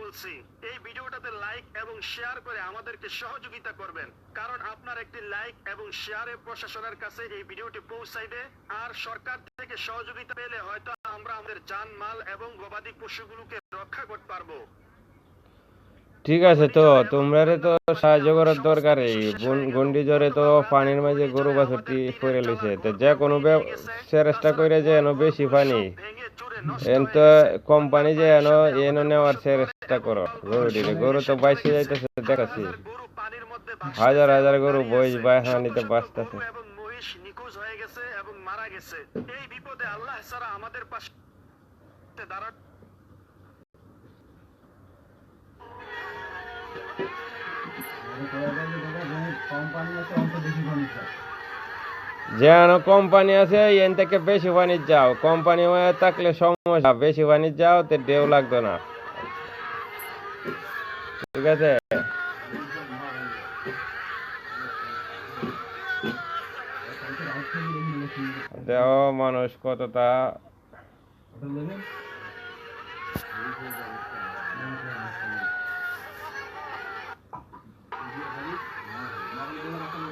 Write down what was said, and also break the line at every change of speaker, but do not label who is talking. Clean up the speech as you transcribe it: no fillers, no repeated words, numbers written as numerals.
বলছি, এই ভিডিওটাতে লাইক এবং শেয়ার করে আমাদেরকে সহযোগিতা করবেন, কারণ আপনার একটি লাইক এবং শেয়ারে প্রশাসনের কাছে এই ভিডিওটি পৌঁছাইবে। আর সরকার থেকে সহযোগিতা পেলে হয়তো আমরা আমাদের জানমাল এবং গবাদি পশুগুলোকে রক্ষা করতে পারবো।
ঠিক আছে, তো তোমরা তো সাহায্য করার দরকার। এই ঘূর্ণিঝড়ে তো পানির মাঝে গরু বাছুরটি পড়ে লইছে, তো যে কোনো চেষ্টা করে যে এনো বেশি পানি তো কোম্পানি যে এনো নেওয়ার চেষ্টা করো গরু তো বাইসে যাইতেছে, দেখাচ্ছি হাজার হাজার গরু বইস বাই হানিতে বাঁচতেছে।
নিখোঁজ হয়ে গেছে এবং মারা গেছে। এই বিপদে আল্লাহ ছাড়া আমাদের পাশে দাঁড়ান।
যেন কোম্পানি আছে এন থেকে বেশি পানি যাও, কোম্পানি থাকলে সমস্যা, বেশি পানি যাও তো ঢেউ লাগতো না। ঠিক আছে, দেহ মানুষ কতটা